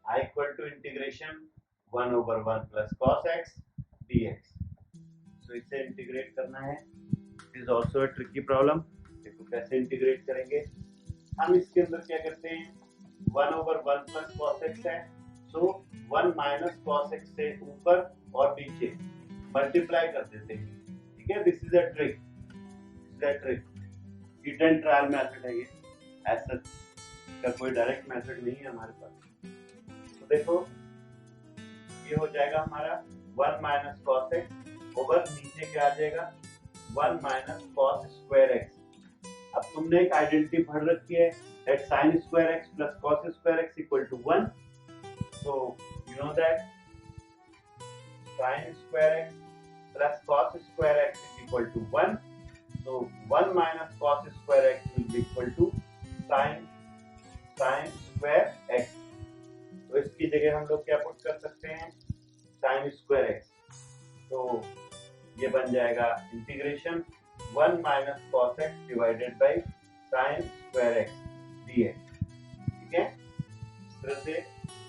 I equal to integration 1 over 1 plus cos x dx. so इसे इंटीग्रेट करना है. It is also a tricky problem. देखो कैसे इंटीग्रेट करेंगे. हम इसके अंदर क्या करते हैं, 1 over 1 plus cos x है, so 1 minus cos x से ऊपर और नीचे मल्टीप्लाई कर देते हैं. ठीक है, this is a trick. Hit and trial method है ये, ऐसा का कोई डायरेक्ट मेथड नहीं है हमारे पास. तो देखो ये हो जाएगा हमारा 1 minus cos x ओवर नीचे क्या आ जाएगा 1 minus cos square x. अब तुमने एक आइडेंटिटी पढ़ रखी है that sin square x plus cos square x equal to 1. so you know that sin square x plus cos square x is equal to 1. so 1 minus cos square x will be equal to sin square x. तो इसकी जगह हम लोग क्या put कर सकते हैं, sin square x. तो ये बन जाएगा integration 1 minus cos x divided by sin square x dx. ठीक है, इस तरह से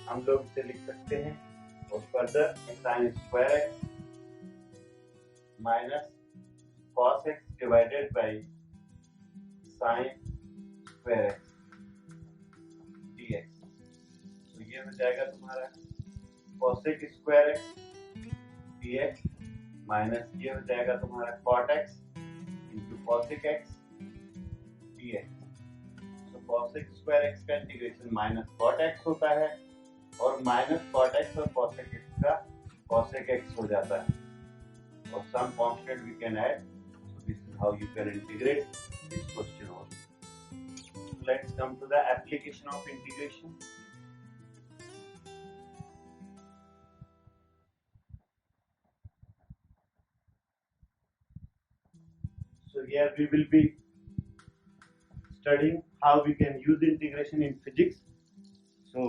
हम लोग इसे लिख सकते हैं. और further sin square x minus cos x divided by sin square x dx. तो ये हो जाएगा तुम्हारा cosec square x dx minus ये हो जाएगा तुम्हारा cot x into cosec x dx. तो cosec square x का इंटीग्रेशन माइनस cot x होता है और माइनस cot x और cosec x का cosec x हो जाता है, और some constant we can add. So this is how you can integrate this question also. So let's come to the application of integration. here we will be studying how we can use integration in physics. So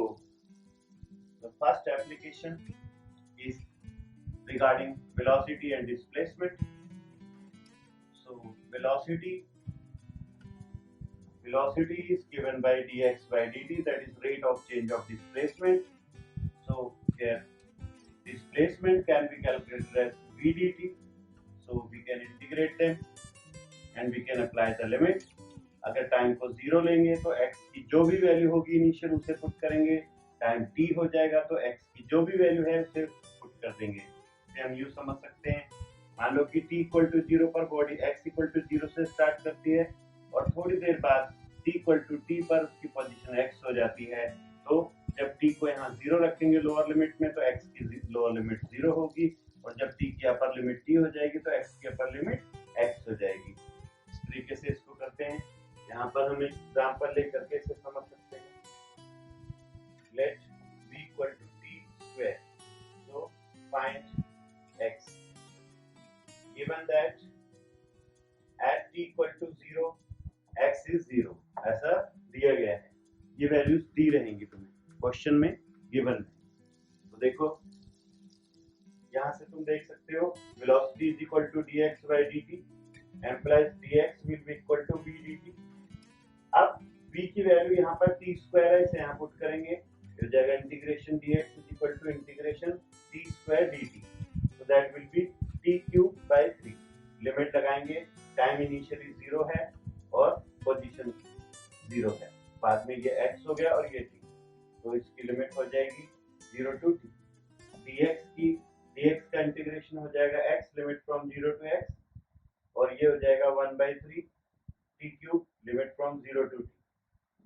the first application is regarding velocity and displacement. So velocity is given by dx by dt, that is rate of change of displacement. So here displacement can be calculated as v dt. So we can integrate them and we can apply the limit. अगर time को zero लेंगे तो x की जो भी value होगी initial उसे put करेंगे, टाइम t हो जाएगा तो x की जो भी वैल्यू है उसे पुट कर देंगे। इसे हम यूं समझ सकते हैं, मान लो कि t इक्वल टू 0 पर बॉडी x इक्वल टू 0 से स्टार्ट करती है और थोड़ी देर बाद t इक्वल टू t पर उसकी पोजीशन x हो जाती है। तो जब t को यहाँ 0 रखेंगे लोअर लिमिट में तो x की लोअर लिमिट 0 होगी और जब t की अपर लिमिट t हो जाएगी तो x की अपर लिमिट x हो जाएगी। इस तरीके से इसको करते हैं। यहाँ पर हम एक एग्जाम्पल लेकर के इसे समझ सकते हैं। Let v equal to t square, so find x given that at t equal to 0 x is 0 ऐसा दिया गया है। ये वैल्यूज दी रहेंगी तुम्हें क्वेश्चन में गिवन है। तो देखो यहाँ से तुम देख सकते हो velocity is equal to dx by dt implies dx will be equal to v dt। अब v की वैल्यू यहाँ पर t स्क्वायर है, इसे यहाँ पुट करेंगे, हो जाएगा integration dx is equal to integration t square dt, so that will be t cube by 3। Limit लगाएंगे, टाइम इनिशियली 0 है और पोजीशन 0 है, बाद में ये x हो गया और ये t, तो इसकी लिमिट हो जाएगी 0 टू t। dx का इंटीग्रेशन हो जाएगा x limit from 0 to x और ये हो जाएगा 1/3 t cube limit from 0 to t,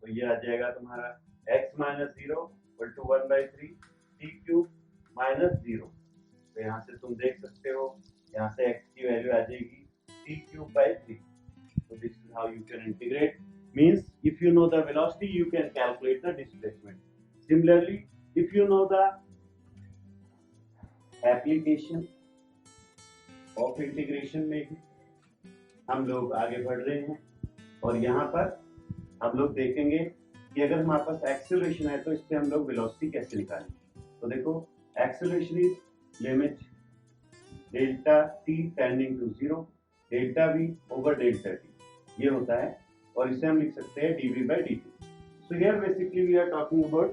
तो ये आ जाएगा तुम्हारा x minus 0 equal to 1/3 t cube minus 0। तो यहाँ से तुम देख सकते हो यहाँ से x की वैल्यू आ जाएगी t cube by 3। So this is how you can integrate, means if you know the velocity you can calculate the displacement. Similarly, if you know the application of integration में भी हम लोग आगे बढ़ रहे हैं और यहाँ पर हम लोग देखेंगे कि अगर हमारे पास एक्सेलरेशन है तो इससे हम लोग वेलोसिटी कैसे निकालें। तो देखो acceleration is limit delta t tending to 0 delta v over delta t, ये होता है और इसे हम लिख सकते हैं dv by dt। So here basically we are talking about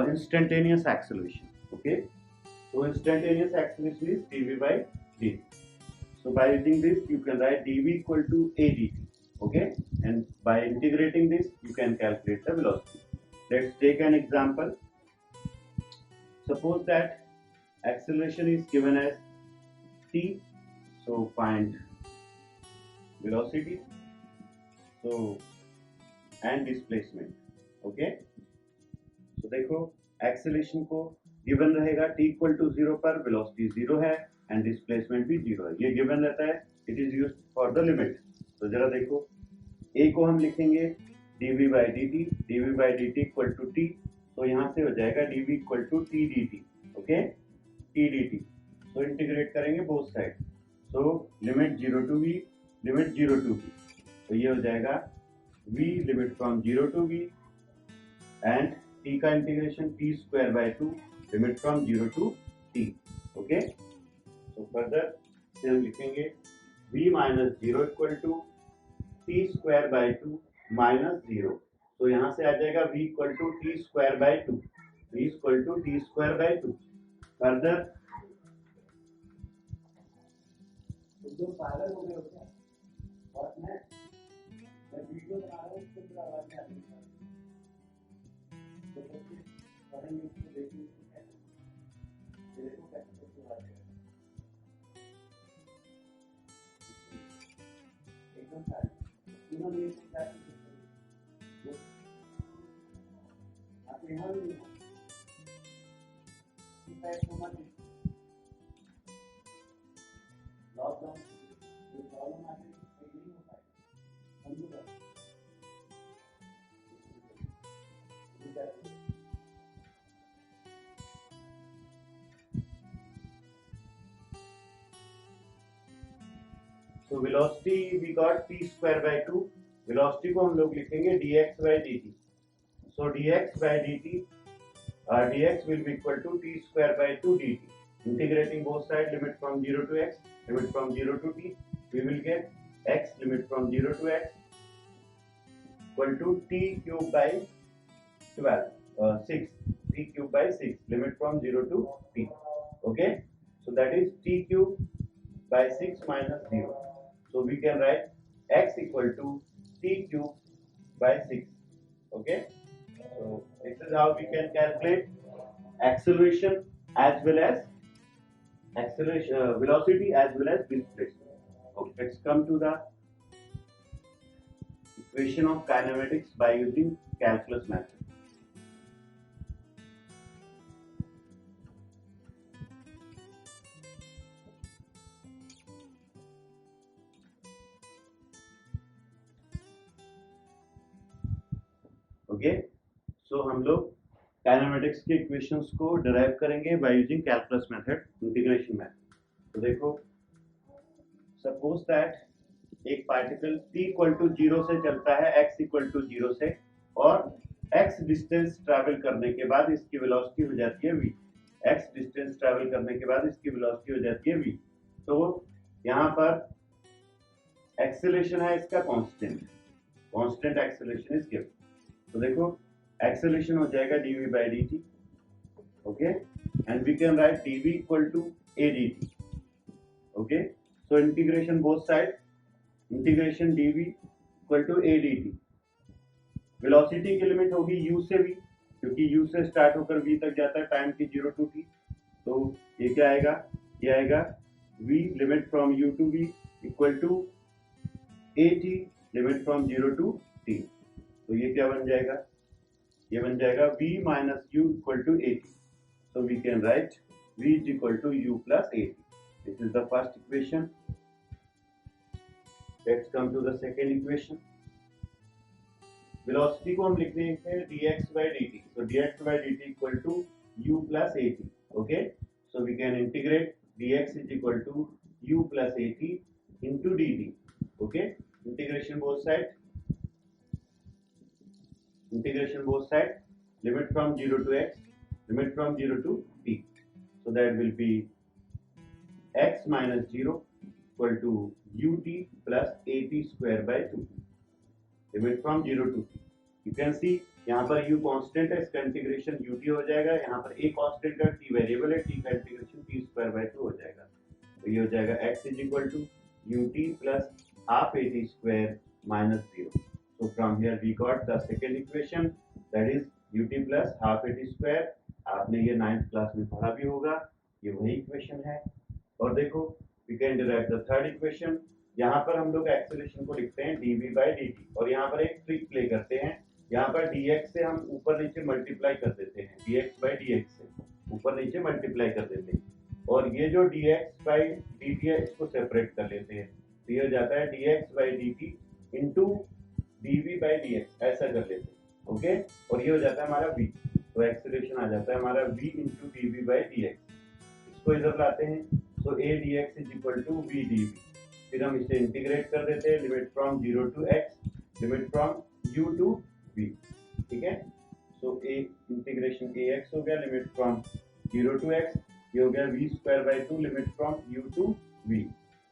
instantaneous acceleration, okay? So instantaneous acceleration is dv by dt. So by using this you can write dv equal to a dt, okay? And by integrating this you can calculate the velocity. Let's take an example. Suppose that acceleration is given as t, so find velocity, so and displacement, okay? So देखो acceleration को given रहेगा t equal to 0 पर velocity 0 है and displacement भी 0 है, ये given रहता है, it is used for the limit. तो जरा देखो a को हम लिखेंगे dv by dt equal to t, तो यहाँ से हो जाएगा dv equal to t dt, okay, t dt। तो इंटीग्रेट करेंगे both side, so limit 0 to v limit 0 to v, तो ये हो जाएगा v limit from 0 to v and t का integration t square by 2 limit from 0 to t, okay. तो further से हम लिखेंगे v minus 0 equal to t square by 2 minus 0, तो यहाँ से आ जाएगा v equal to t square by 2, v equal to t square by 2। Further जो पागल हो गए हो क्या, और मैं वीडियो बना रहा हूँ उसको पूरा आवाज में आ रही है, तो पढ़ेंगे उसको देखिए देखो कैसे कैसे बात है एकदम सारी तीनों में आप यहाँ भी लॉकडाउन जो प्रॉब्लम आती है नहीं हो पाएगा, समझो So velocity we got t square by 2. Velocity को हम लोग लिखेंगे dx by dt. So dx by dt, dx will be equal to t square by 2 dt. Integrating both sides, limit from 0 to x, limit from 0 to t, we will get x limit from 0 to x equal to t cube by 12, 6, t cube by 6, limit from 0 to t. Okay, so that is t cube by 6 minus 0. So we can write x equal to t cube by 6. Okay, so this is how we can calculate acceleration as well as velocity as well as displacement. Okay, let's come to the equation of kinematics by using calculus method. Okay, so हम लोग kinematics के equations को derive करेंगे by using calculus method, integration method. तो देखो, suppose that एक particle t equal to 0 से चलता है x इक्वल टू 0 से, और x डिस्टेंस ट्रैवल करने के बाद इसकी वेलोसिटी हो जाती है v. x डिस्टेंस ट्रैवल करने के बाद इसकी वेलोसिटी हो जाती है v. तो यहाँ पर एक्सेलरेशन है इसका कांस्टेंट एक्सेलरेशन इज गिवन. तो देखो, एक्सेलरेशन हो जाएगा dv by dt. Okay, and we can write dv equal to a dt. Okay, so integration both side, integration dv equal to a dt. Velocity की limit होगी u से v, क्योंकि u से start होकर v तक जाता है time की 0 to t. तो ये क्या आएगा, ये आएगा v limit from u to v equal to at limit from 0 to t. तो ये क्या बन जाएगा, ये बन जाएगा v minus u equal to 80. So we can write v is equal to u plus 80. This is the first equation. Let's come to the second equation. Velocity को हम लिख देंगे dx by dt. so dx by dt equal to u plus 80. Okay, so we can integrate dx is equal to u plus 80 into dt. Okay, integration both side, integration both sides, limit from 0 to x, limit from 0 to t. So that will be x minus 0 equal to ut plus at square by 2, limit from 0 to t. You can see यहाँ पर u constant है, इसका integration ut हो जाएगा. यहाँ पर a constant है, t variable है, t का इंटीग्रेशन t स्क्वायर बाय 2 हो जाएगा. तो ये हो जाएगा x is equal to ut plus half at square minus 0. So from here we got the second equation, that is ut plus half at square. आपने ये 9th क्लास में पढ़ा भी होगा, ये वही इक्वेशन है. और देखो, we can derive the third equation. यहाँ पर हम लोग एक्सेलरेशन को लिखते हैं dv by dt, और यहाँ पर एक ट्रिक प्ले करते हैं. यहाँ पर dx से हम ऊपर नीचे मल्टीप्लाई कर देते हैं, dx by dx से ऊपर नीचे मल्टीप्लाई कर देते हैं, और ये जो dx by dt है इसको सेपरेट कर लेते हैं. तो ये हो जाता है dx by dt into dv by dx, ऐसा कर लेते हैं. ओके, और ये हो जाता है हमारा v. तो एक्सेलरेशन आ जाता है हमारा v into dv by dx. इसको इधर लाते हैं, so a dx is equal to v dv. फिर हम इसे इंटीग्रेट कर देते हैं, limit from 0 to x, limit from u to v. ठीक है, सो a इंटीग्रेशन ax हो गया, लिमिट फ्रॉम 0 टू x. ये हो गया v square by 2, limit from u to v.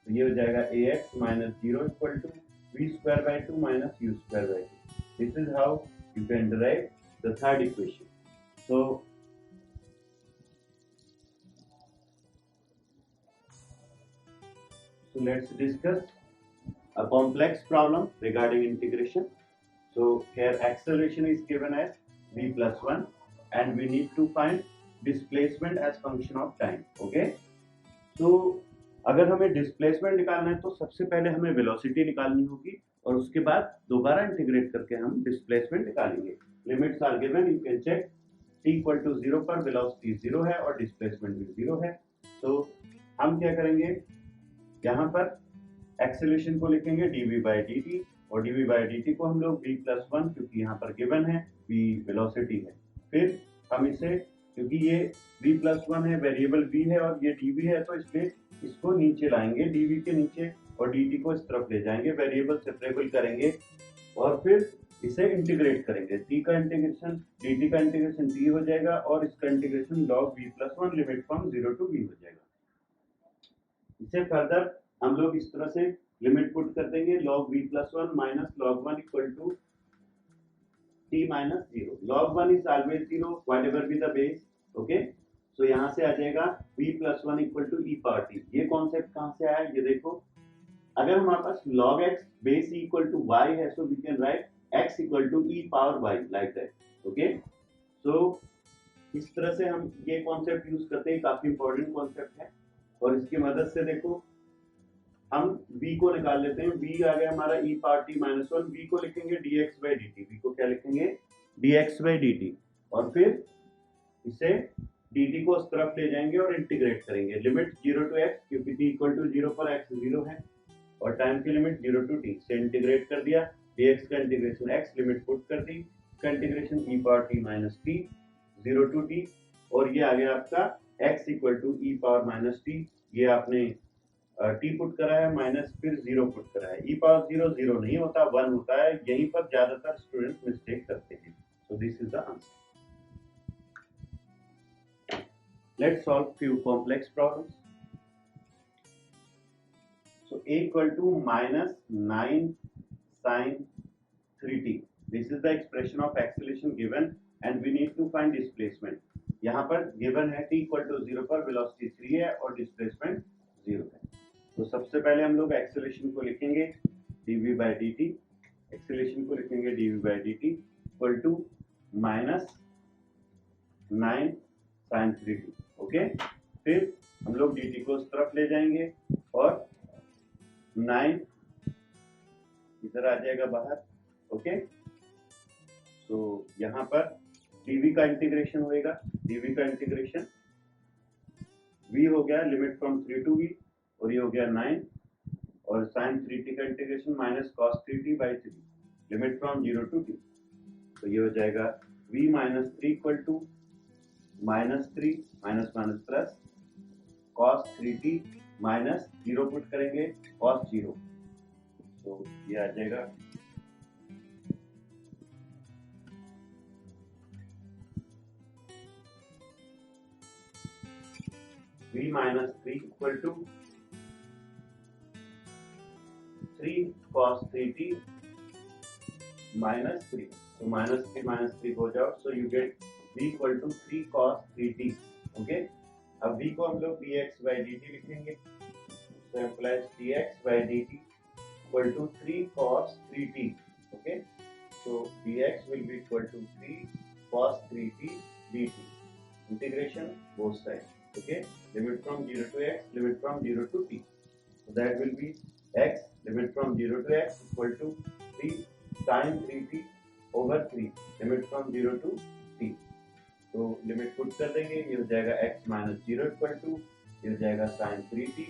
तो ये हो जाएगा ax minus 0 equal to v square by 2 minus u square by 2. This is how you can derive the third equation. So let's discuss a complex problem regarding integration. So here acceleration is given as v plus 1 and we need to find displacement as function of time. Okay, so अगर हमें displacement निकालना है तो सबसे पहले हमें velocity निकालनी होगी, और उसके बाद दोबारा इंटीग्रेट करके हम डिस्प्लेसमेंट निकालेंगे. Limits are given, you can check. t equal to 0 पर वेलोसिटी 0 है और डिस्प्लेसमेंट भी 0 है. तो हम क्या करेंगे, यहाँ पर एक्सेलरेशन को लिखेंगे dv by dt, और dv by dt को हम लोग v plus 1, क्योंकि यहाँ पर गिवन है, v वेलोसिटी है. फिर हम इसे, क्योंकि ये v plus 1 है, वेरिएबल v है और ये dv है, तो इसलिए इसको नीचे लाएंगे डीवी के नीचे और dt को इस तरफ ले जाएंगे, वेरिएबल सेपरेबल करेंगे और फिर इसे इंटीग्रेट करेंगे। t का इंटीग्रेशन dt का इंटीग्रेशन t हो जाएगा और इसका integration log v plus 1 limit from 0 to v हो जाएगा। इसे फर्दर हम लोग इस तरह से लिमिट पुट कर देंगे, log v plus 1 minus log 1 equal to t minus 0. log 1 is always 0 whatever be the base. Okay, so यहाँ से आ जाएगा v plus 1 equal to e power t। ये कॉन्सेप्ट कहाँ से आया ये देखो, अगर हमारे पास log x base e equal to y है so we can write x equal to e power y like that. Okay, so इस तरह से हम ये कॉन्सेप्ट यूज करते हैं, काफी इंपॉर्टेंट कॉन्सेप्ट है और इसकी मदद से देखो हम v को निकाल लेते हैं। v आ गया हमारा e power t minus 1, v को लिखेंगे dx by dt, v को क्या लिखेंगे dx by dt और फिर इसे dt को उस तरफ ले जाएंगे और इंटीग्रेट करेंगे। लिमिट 0 to x क्योंकि t इक्वल टू 0 पर x 0 है और टाइम की लिमिट 0 to t से इंटीग्रेट कर दिया, dx का इंटीग्रेशन x लिमिट पुट कर दी, इसका integration e power t minus t 0 to t और ये आ गया आपका x equal to e power minus t, ये आपने t पुट करा है माइनस फिर 0 पुट करा है। e पावर 0 0 नहीं होता 1 होता है, यहीं पर ज्यादातर स्टूडेंट्स मिस्टेक करते हैं। So this is the answer. Let's solve few complex problems. So a equal to minus 9 sin 3t, this is the expression of acceleration given and we need to find displacement. यहाँ पर given है t equal to 0 पर velocity 3 है और displacement 0 है। तो सबसे पहले हम लोग एक्सेलरेशन को लिखेंगे dv by dt, एक्सेलरेशन को लिखेंगे dv by dt equal to minus 9 sin 3t। ओके, फिर हम लोग dt को उस तरफ ले जाएंगे और 9 इधर आ जाएगा बाहर। ओके, तो यहाँ पर dv का इंटीग्रेशन होएगा, dv का इंटीग्रेशन v हो गया लिमिट फ्रॉम 3 to v और ये हो गया 9 और sin 3t का integration minus cos 3t by 3 limit from 0 to t, तो ये हो जाएगा v minus 3 equal to minus 3 minus minus plus cos 3t minus 0 put करेंगे cos 0, तो ये आ जाएगा v minus 3 equal to 3 cos 3t minus 3, so minus 3 हो जाओ, so you get v equal to 3 cos 3t। okay, अब v को हम लोग dx by dt लिखेंगे, so implies dx by dt equal to 3 cos 3t। okay, so dx will be equal to 3 cos 3t dt, integration both sides। okay, limit from 0 to x, limit from 0 to t, so that will be x limit from 0 to x equal to 3 sin 3t over 3 limit from 0 to t। तो limit put कर देंगे, ये हो जाएगा x minus 0 equal to ये हो जाएगा sin 3t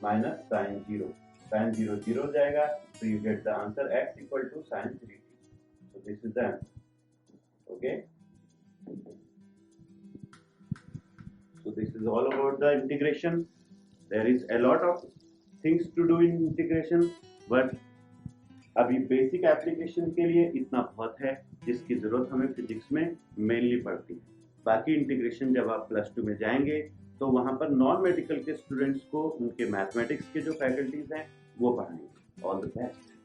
minus sin 0, sin 0 0 हो जाएगा, so you get the answer x equal to sin 3t। so this is the answer। okay, so this is all about the integration। there is a lot of things to do in integration, but अभी basic application के लिए इतना बहुत है जिसकी जरूरत हमें physics में मेनली पड़ती है। बाकी इंटीग्रेशन जब आप +2 में जाएंगे तो वहां पर नॉन मेडिकल के स्टूडेंट्स को उनके मैथमेटिक्स के जो फैकल्टीज हैं वो पढ़ाएंगे। All the best.